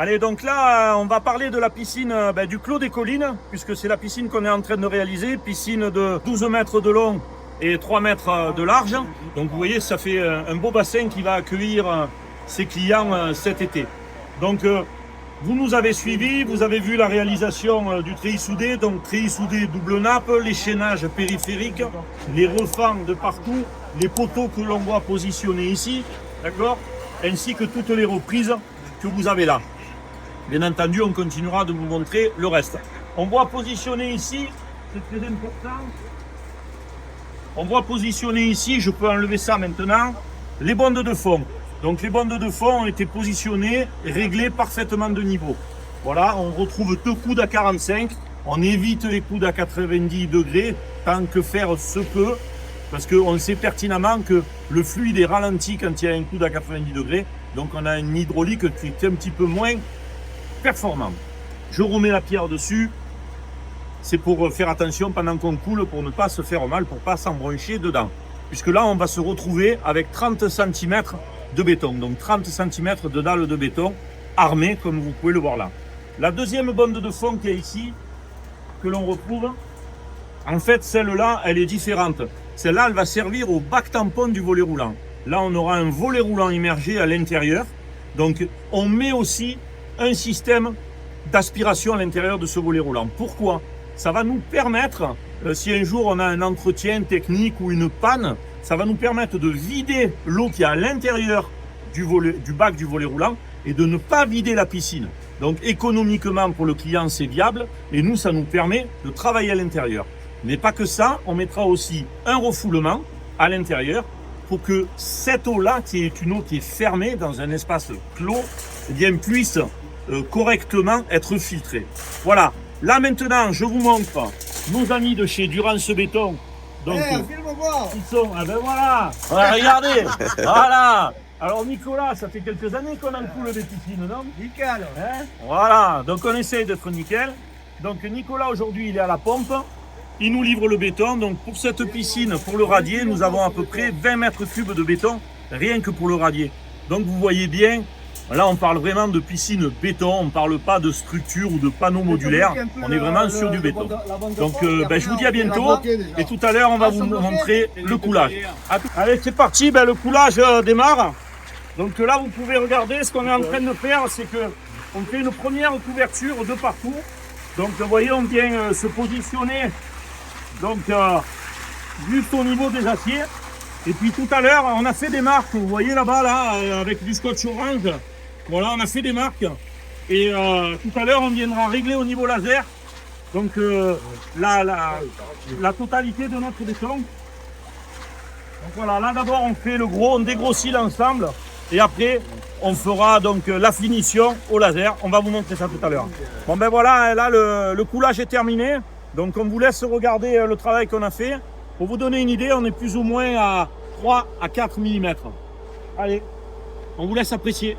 Allez, donc là, on va parler de la piscine du Clos des Collines, puisque c'est la piscine qu'on est en train de réaliser. Piscine de 12 mètres de long et 3 mètres de large. Donc vous voyez, ça fait un beau bassin qui va accueillir ses clients cet été. Donc vous nous avez suivis, vous avez vu la réalisation du treillis soudé. Donc treillis soudé double nappe, les chaînages périphériques, les refends de partout, les poteaux que l'on voit positionnés ici, d'accord, ainsi que toutes les reprises que vous avez là. Bien entendu, on continuera de vous montrer le reste. On voit positionner ici, c'est très important. On voit positionner ici, je peux enlever ça maintenant, les bondes de fond. Donc les bandes de fond ont été positionnées, réglées parfaitement de niveau. Voilà, on retrouve deux coudes à 45. On évite les coudes à 90 degrés, tant que faire se peut, parce qu'on sait pertinemment que le fluide est ralenti quand il y a un coude à 90 degrés. Donc on a une hydraulique qui est un petit peu moins performant. Je remets la pierre dessus. C'est pour faire attention pendant qu'on coule, pour ne pas se faire mal, pour ne pas s'embrancher dedans. Puisque là, on va se retrouver avec 30 cm de béton. Donc 30 cm de dalle de béton armée, comme vous pouvez le voir là. La deuxième bande de fond qui est ici, que l'on retrouve, en fait, celle-là, elle est différente. Celle-là, elle va servir au bac tampon du volet roulant. Là, on aura un volet roulant immergé à l'intérieur. Donc, on met aussi un système d'aspiration à l'intérieur de ce volet roulant. Pourquoi? Ça va nous permettre, si un jour on a un entretien technique ou une panne, ça va nous permettre de vider l'eau qui est à l'intérieur du bac du volet roulant et de ne pas vider la piscine. Donc économiquement pour le client c'est viable et nous ça nous permet de travailler à l'intérieur. Mais pas que ça, on mettra aussi un refoulement à l'intérieur pour que cette eau-là, qui est une eau qui est fermée dans un espace clos, eh bien, puisse correctement être filtrée. Voilà. Là maintenant, je vous montre nos amis de chez Durance Béton. Donc, ils sont, ah ben voilà, regardez, voilà. Alors Nicolas, ça fait quelques années qu'on en coule des piscines, non? Nickel. Hein, voilà, donc on essaye d'être nickel. Donc Nicolas aujourd'hui il est à la pompe, il nous livre le béton. Donc pour cette piscine, pour le radier, nous avons à peu près 20 mètres cubes de béton, rien que pour le radier. Donc vous voyez bien, là on parle vraiment de piscine béton, on ne parle pas de structure ou de panneaux modulaires, on est vraiment sur du béton. Donc je vous dis à bientôt et tout à l'heure on va vous montrer le coulage. Allez c'est parti, le coulage démarre. Donc là vous pouvez regarder ce qu'on est en train de faire, c'est que on fait une première couverture de partout. Donc vous voyez on vient se positionner donc juste au niveau des aciers. Et puis tout à l'heure on a fait des marques, vous voyez là-bas là, avec du scotch orange. Voilà, on a fait des marques et tout à l'heure on viendra régler au niveau laser donc la totalité de notre béton. Donc voilà, là d'abord on fait le gros, on dégrossit l'ensemble et après on fera donc la finition au laser. On va vous montrer ça tout à l'heure. Bon ben voilà, là le coulage est terminé. Donc on vous laisse regarder le travail qu'on a fait. Pour vous donner une idée, on est plus ou moins à 3 à 4 mm. Allez, on vous laisse apprécier.